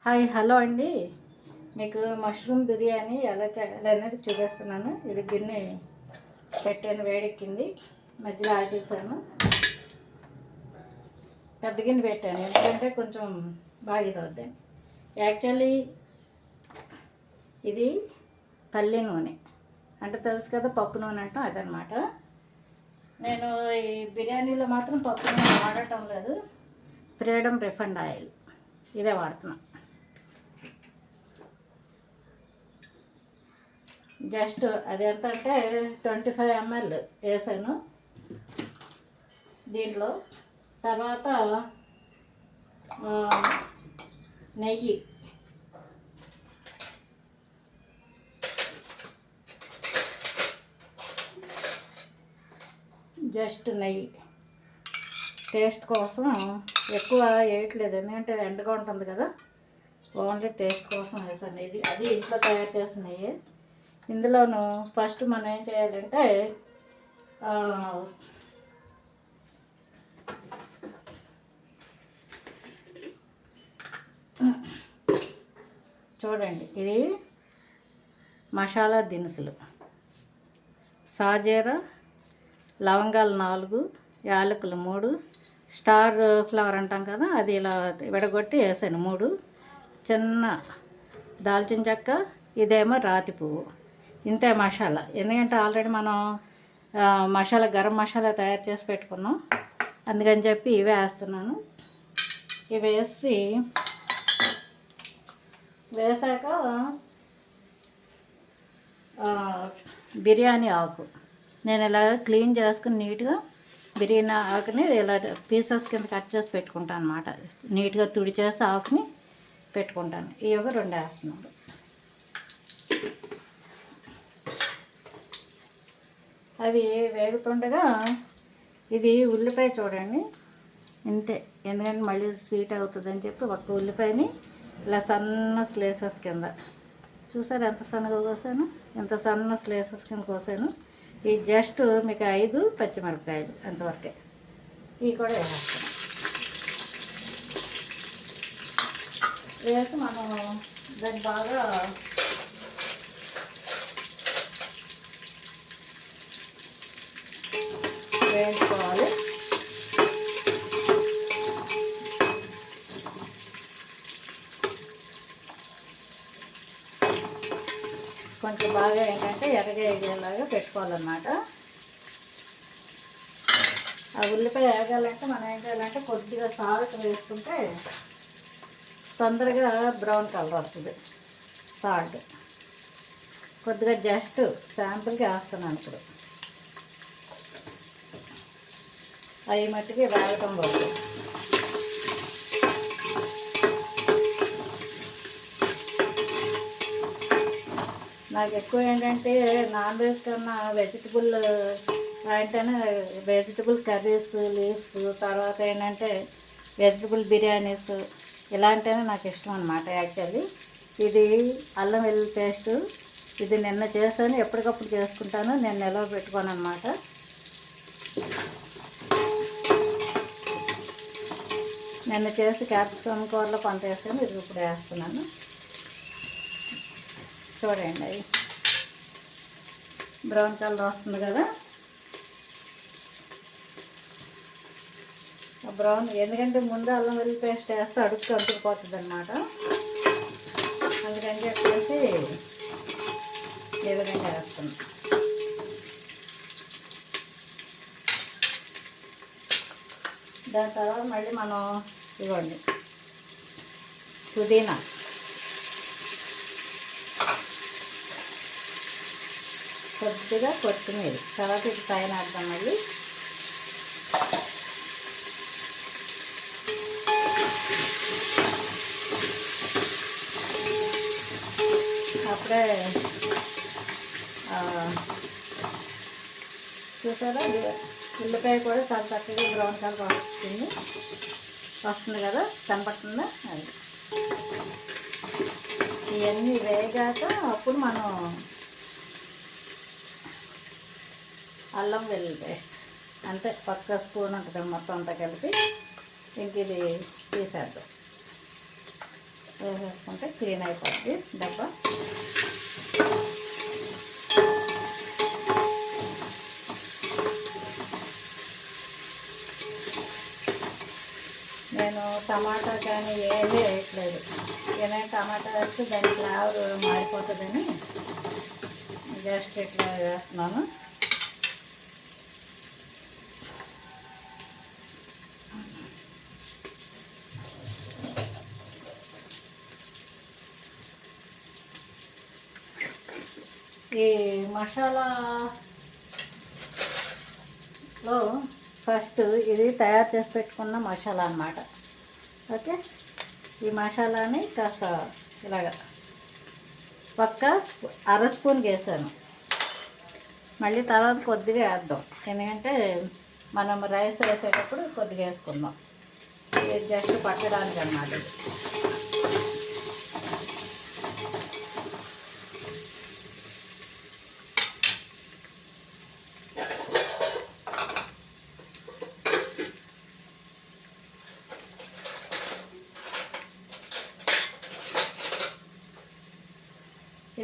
Hi hello అండి. మీకు mushroom biryani ఎలా చేయాలి అనేది చూపిస్తున్నాను. ఇది గిన్నె పెట్టాను, వేడెక్కింది, మధ్యలో ఆగేసాను. పెద్ద గిన్నె పెట్టాను ఎందుకంటే కొంచెం బాగా ఇది అవుద్దని. యాక్చువల్లీ ఇది పల్లి నూనె అంటే తెలుసు కదా, పప్పు నూనె అంటాం, అదనమాట. నేను ఈ బిర్యానీలో మాత్రం పప్పు నూనె వాడటం లేదు, ఫ్రీడమ్ రిఫండ్ ఆయిల్ ఇదే వాడుతున్నాను. జస్ట్ అది ఎంత అంటే 25 ml వేసాను దీంట్లో. తర్వాత నెయ్యి, జస్ట్ నెయ్యి టేస్ట్ కోసం, ఎక్కువ వేయట్లేదు ఎందుకంటే ఎండగా ఉంటుంది కదా, ఓన్లీ టేస్ట్ కోసం వేసాను. ఇది అది ఇంట్లో తయారు చేసిన నెయ్యి. ఇందులోను ఫస్ట్ మనం ఏం చేయాలంటే చూడండి, ఇది మసాలా దినుసులు, సాజీర, లవంగాలు 4, యాలకులు 3, స్టార్ ఫ్లవర్ అంటాం కదా, అది ఇలా విడగొట్టి వేసాను 3, చిన్న దాల్చిన చెక్క, ఇదేమో రాతి పువ్వు. ఇంతే మసాలా. ఎందుకంటే ఆల్రెడీ మనం మసాలా, గరం మసాలా తయారు చేసి పెట్టుకున్నాం, అందుకని చెప్పి ఇవే వేస్తున్నాను. ఇవి వేసాక బిర్యానీ ఆకు నేను ఇలా క్లీన్ చేసుకుని నీట్గా బిర్యానీ ఆకుని ఇలా పీసెస్ కింద కట్ చేసి పెట్టుకుంటాను అనమాట. నీట్గా తుడిచేసి ఆకుని పెట్టుకుంటాను. ఈ 2 వేస్తున్నాను. అవి వేగుతుండగా ఇది ఉల్లిపాయ చూడండి ఇంతే, ఎందుకంటే మళ్ళీ స్వీట్ అవుతుందని చెప్పి ఒక్క ఉల్లిపాయని ఇలా సన్న స్లైసెస్ కింద, చూసారు ఎంత సన్నగా కోసాను, ఎంత సన్న స్లైసెస్ కింద కోసాను. ఈ జస్ట్ మీకు 5 పచ్చిమిరపకాయలు అంతవరకే. ఇవి కూడా వేసేస్తాను. వేసి మనం దాన్ని బాగా వేయించుకోవాలి. కొంచెం బాగా ఏంటంటే ఎర్రగా ఎగేలాగా పెట్టుకోవాలన్నమాట. ఆ ఉల్లిపాయ ఎరగాలంటే మనం ఏం చేయాలంటే కొద్దిగా సాల్ట్ వేసుకుంటే తొందరగా బ్రౌన్ కలర్ వస్తుంది. సాల్ట్ కొద్దిగా జస్ట్ శాంపుల్కి వేస్తున్నాను. ఇప్పుడు అవి మట్టికి వేగటం పోతుంది. నాకు ఎక్కువ ఏంటంటే నాన్ వెజ్ కన్నా వెజిటబుల్ అంటేనే, వెజిటబుల్ కర్రీస్, లీవ్స్, తర్వాత ఏంటంటే వెజిటబుల్ బిర్యానీస్ ఇలాంటివే నాకు ఇష్టం అన్నమాట. యాక్చువల్లీ ఇది అల్లం వెల్లుల్లి పేస్టు, ఇది నిన్న చేశాను, ఎప్పటికప్పుడు చేసుకుంటాను, నేను నిల్వ పెట్టుకోను అనమాట. నిన్న చేసి క్యాప్సికమ్ కూరలో కొంత వేసాను, ఇది ఇప్పుడు వేస్తున్నాను. చూడండి, అది బ్రౌన్ కలర్ వస్తుంది కదా. బ్రౌన్ ఎందుకంటే ముందు అల్లం వెల్లుల్లి పేస్ట్ వేస్తే అడుక్కు అంటుకుపోతుంది అనమాట, అందుకని చెప్పేసి ఏ విధంగా వేస్తున్నాం. దాని తర్వాత మళ్ళీ మనం ఇవ్వండి పుదీనా, కొద్దిగా కొత్తిమీర, తర్వాత ఇది పైన వేద్దాం. మళ్ళీ అప్పుడే చూసారా, ఉల్లిపాయ కూడా చాలా చక్కగా బ్రౌన్ కలర్ వస్తుంది కదా, కనపడుతుందా. అది ఇవన్నీ వేగాక అప్పుడు మనం అల్లం వెల్లుల్లి పేస్ట్ అంతే, పక్క స్పూన్ ఉంటుంది మొత్తం అంతా కలిపి ఇంక ఇది తీసేద్దాం. వేసేసుకుంటే క్లీన్ అయిపోద్ది డబ్బా. నేను టమాటా కానీ ఏమీ వేయట్లేదు, ఏదైనా టమాటా వేస్తే దాని ఫ్లేవర్ మారిపోతుందని జస్ట్ ఇట్లా వేస్తున్నాను. ఈ మసాలాలో ఫస్ట్ ఇది తయారు చేసి పెట్టుకున్న మసాలా అన్నమాట. ఓకే, ఈ మసాలాని కాస్త ఇలాగా ఒక్క అర స్పూన్ వేసాను. మళ్ళీ తర్వాత కొద్దిగా వేద్దాం, ఎందుకంటే మనం రైస్ వేసేటప్పుడు కొద్దిగా వేసుకుందాం. ఇది జస్ట్ పట్టడానికి అన్నమాట.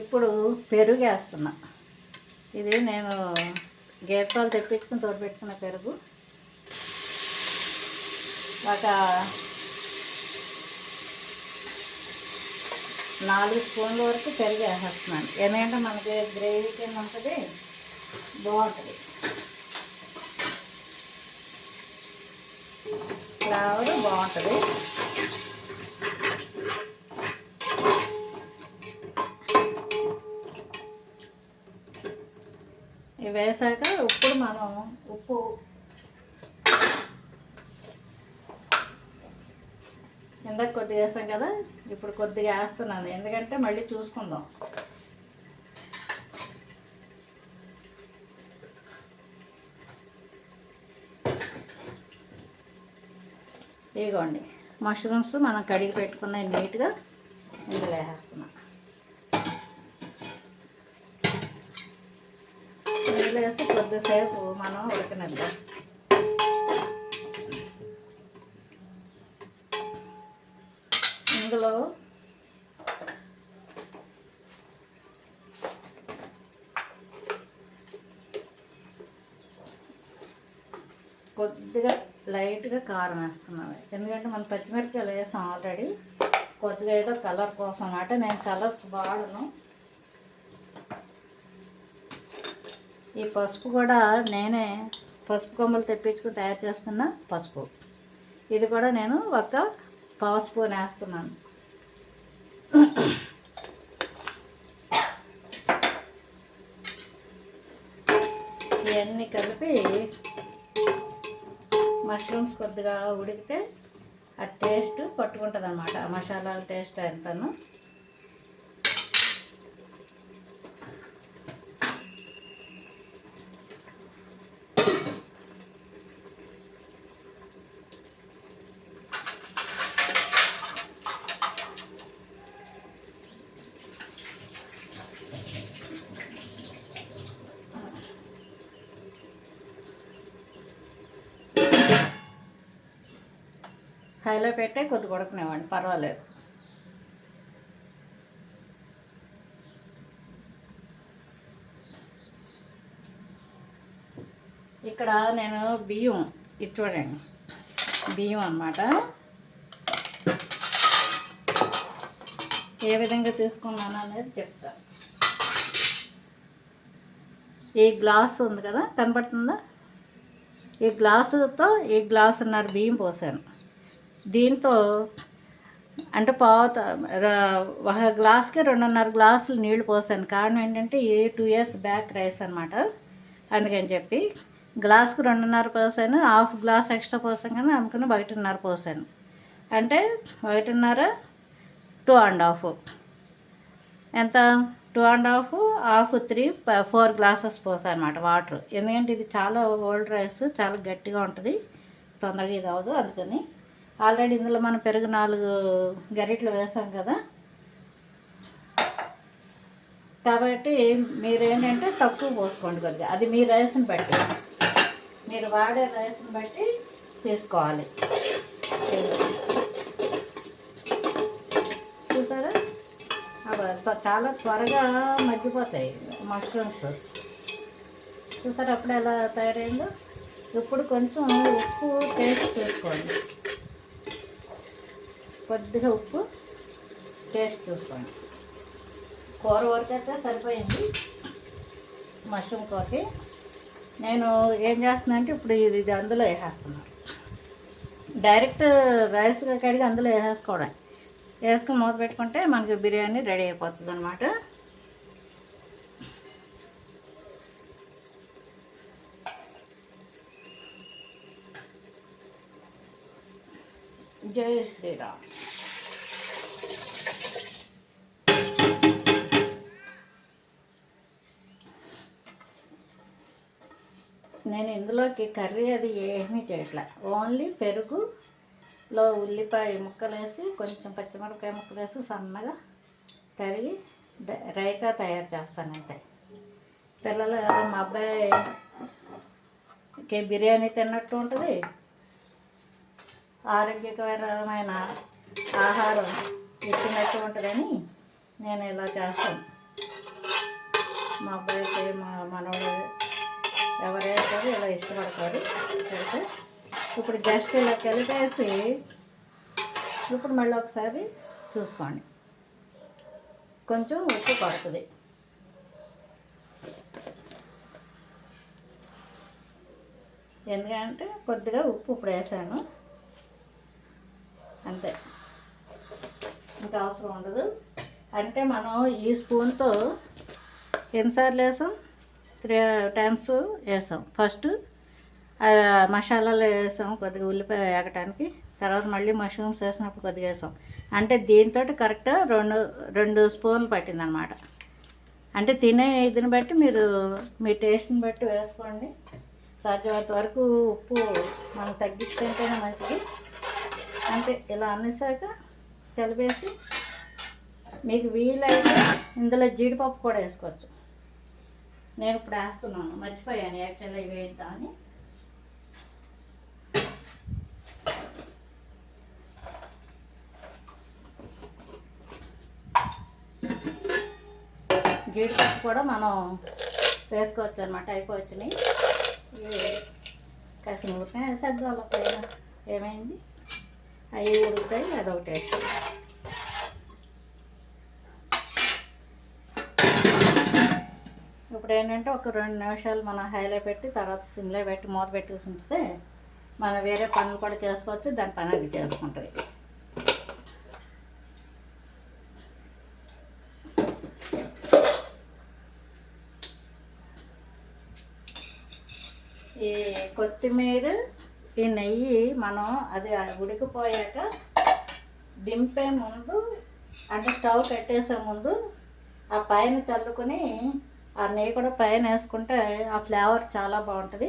ఇప్పుడు పెరుగు వేస్తున్నా. ఇది నేను గేదె పాలు తెప్పించుకుని తోడుపెట్టుకున్న పెరుగు. ఒక 4 స్పూన్ల వరకు పెరుగు వేసేస్తున్నాను, ఎందుకంటే మనకి గ్రేవీ కింద ఉంటుంది, బాగుంటుంది, ఫ్లేవర్ బాగుంటుంది. ఇవి వేసాక ఇప్పుడు మనం ఉప్పు ఇందాక కొద్దిగా వేసాం కదా, ఇప్పుడు కొద్దిగా వేస్తున్నాను, ఎందుకంటే మళ్ళీ చూసుకుందాం. ఇదిగోండి మష్రూమ్స్ మనం కడిగి పెట్టుకున్నాయి నీట్గా ఇందులో వేసేస్తున్నాం. ఇందులో వేసి కొద్దిసేపు మనం ఉడకనిద్దాం. ఇందులో కొద్దిగా లైట్గా కారం వేస్తున్నాం, ఎందుకంటే మనం పచ్చిమిరపకాయలు వేసాం ఆల్రెడీ. కొద్దిగా ఏదో కలర్ కోసం అన్నమాట, నేను కలర్స్ వాడను. ఈ పసుపు కూడా నేనే పసుపు కొమ్మలు తెప్పించుకుని తయారు చేసుకున్న పసుపు. ఇది కూడా నేను ఒక పావు స్పూన్ వేస్తున్నాను. ఇవన్నీ కలిపి మష్రూమ్స్ కొద్దిగా ఉడికితే ఆ టేస్ట్ పట్టుకుంటుంది అన్నమాట, ఆ మసాలాల టేస్ట్ ఎంతను. హైలో పెట్టే కొద్దిగా ఉడకనివ్వండి, పర్వాలేదు. ఇక్కడ నేను బియ్యం ఇది చూడండి, బియ్యం అన్నమాట. ఏ విధంగా తీసుకున్నాను అనేది చెప్తా. ఈ గ్లాస్ ఉంది కదా, కనపడుతుందా? ఈ గ్లాసుతో ఈ గ్లాసున్నర బియ్యం పోసాను. దీంతో అంటే ఒక గ్లాస్కి 2.5 గ్లాసులు నీళ్లు పోసాను. కారణం ఏంటంటే ఈ 2 years బ్యాక్ రైస్ అనమాట, అందుకని చెప్పి గ్లాస్కి 2.5 పోసాను. హాఫ్ గ్లాస్ ఎక్స్ట్రా పోసాను కానీ అందుకని 1.5 పోసాను. అంటే 1.5 2.5 ఎంత, 2.5 హాఫ్ 3 4 గ్లాసెస్ పోసాను అనమాట వాటర్. ఎందుకంటే ఇది చాలా ఓల్డ్ రైస్, చాలా గట్టిగా ఉంటుంది, తొందరగా ఇది అవ్వదు. అందుకని ఆల్రెడీ ఇందులో మనం పెరుగు 4 గరిటెలు వేసాం కదా, కాబట్టి మీరు ఏంటంటే తక్కువ పోసుకోండి కొద్దిగా. అది మీ రైస్ని బట్టి, మీరు వాడే రైస్ని బట్టి తీసుకోవాలి. అవి చాలా త్వరగా మగ్గిపోతాయి మష్రూమ్స్. చూసారు అప్పుడు ఎలా తయారైందో. ఇప్పుడు కొంచెం ఉప్పు టేస్ట్ చూసుకోండి, కొద్దిగా ఉప్పు టేస్ట్ చూసుకోండి. కూర వరకు అయితే సరిపోయింది. మష్రూమ్ కూరకి నేను ఏం చేస్తున్నా అంటే ఇప్పుడు ఇది అందులో వేసేస్తున్నాను. డైరెక్ట్ రైస్ కడిగి అందులో వేసేసుకోవడం, వేసుకుని మూత పెట్టుకుంటే మనకి బిర్యానీ రెడీ అయిపోతుంది అన్నమాట. జై శ్రీరామ్. నేను ఇందులోకి కర్రీ అది ఏమీ చేయట్లే, ఓన్లీ పెరుగులో ఉల్లిపాయ ముక్కలు వేసి కొంచెం పచ్చిమిరపకాయ ముక్కలు వేసి సన్నగా తరిగి రైతా తయారు చేస్తానంతే. పిల్లలు మా అబ్బాయికి బిర్యానీ తిన్నట్టు ఉంటుంది, ఆరోగ్యకరమైన ఆహారం ఇచ్చినట్టు ఉంటుందని నేను ఇలా చేస్తాను. మా అబ్బాయికి మా మనవడు ఎవరైతే ఇలా ఇష్టపడతారు. అయితే ఇప్పుడు జస్ట్ ఇలా కలిపేసి ఇప్పుడు మళ్ళీ ఒకసారి చూసుకోండి, కొంచెం ఉప్పు పడుతుంది. ఎందుకంటే కొద్దిగా ఉప్పు ఇప్పుడు వేసాను అంతే, ఇంకా అవసరం ఉండదు. అంటే మనం ఈ స్పూన్తో ఎన్నిసార్లు వేసాం, 3 టైమ్స్ వేసాం. ఫస్ట్ మసాలాలు వేసాం కొద్దిగా ఉల్లిపాయ వేగటానికి, తర్వాత మళ్ళీ మష్రూమ్స్ వేసినప్పుడు కొద్దిగా వేసాం. అంటే దీంతో కరెక్ట్గా 2 స్పూన్లు పట్టిందనమాట. అంటే తినే ఇదిని బట్టి మీరు మీ టేస్ట్ని బట్టి వేసుకోండి. సాధ్యమైనంత వరకు ఉప్పు మనం తగ్గిస్తుంటేనే మంచిది. అంటే ఇలా అనేసాక కలిపేసి మీకు వీలైతే ఇందులో జీడిపప్పు కూడా వేసుకోవచ్చు. నేను ఇప్పుడు వేస్తున్నాను, మర్చిపోయాను యాక్చువల్గా ఇవి వేద్దామని. జీడిపప్పు కూడా మనం వేసుకోవచ్చు అనమాట. అయిపోవచ్చుని కాసిన ఊరికే వేసేద్దాం అలా పైన, ఏమైంది అవి ఉడుకుతాయి, అదొకటి వేస్తాం. ఇప్పుడు ఏంటంటే ఒక 2 నిమిషాలు మనం హైలో పెట్టి తర్వాత సిమ్లో పెట్టి మూత పెట్టి ఉంచితే మనం వేరే పనులు కూడా చేసుకోవచ్చు, దాని పని అది చేసుకుంటుంది. ఈ కొత్తిమీర ఈ నెయ్యి మనం అది ఉడికిపోయాక దింపే ముందు అంటే స్టవ్ కట్టేసే ముందు ఆ పైన చల్లుకొని ఆ నెయ్యి కూడా పైన వేసుకుంటే ఆ ఫ్లేవర్ చాలా బాగుంటుంది.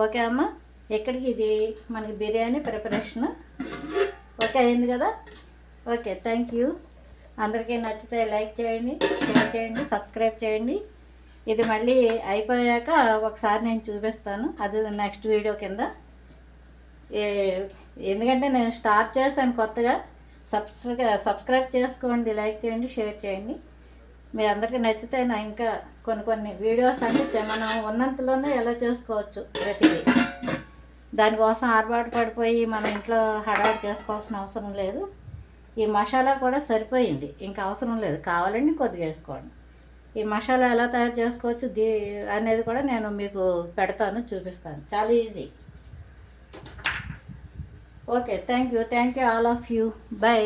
ఓకే అమ్మ, ఎక్కడికి ఇది మనకి బిర్యానీ ప్రిపరేషన్ ఓకే అయింది కదా. Okay, thank you. అందరికీ నచ్చితే లైక్ చేయండి, షేర్ చేయండి, సబ్స్క్రైబ్ చేయండి. ఇది మళ్ళీ అయిపోయాక ఒకసారి నేను చూపిస్తాను, అది నెక్స్ట్ వీడియో కింద. ఎందుకంటే నేను స్టార్ట్ చేశాను కొత్తగా. సబ్స్క్రైబ్ చేసుకోండి, లైక్ చేయండి, షేర్ చేయండి. మీ అందరికీ నచ్చితే నా ఇంకా కొన్ని వీడియోస్ అంటే మనం ఉన్నంతలోనే ఎలా చేసుకోవచ్చు ప్రతిదీ. దానికోసం ఆర్బాటు పడిపోయి మనం ఇంట్లో హడావుడి చేసుకోవాల్సిన అవసరం లేదు. ఈ మసాలా కూడా సరిపోయింది, ఇంకా అవసరం లేదు. కావాలండి కొద్దిగా వేసుకోండి. ఈ మసాలా ఎలా తయారు చేసుకోవచ్చు అనేది కూడా నేను మీకు పెడతాను, చూపిస్తాను. చాలా easy. Okay, thank you all of you. By.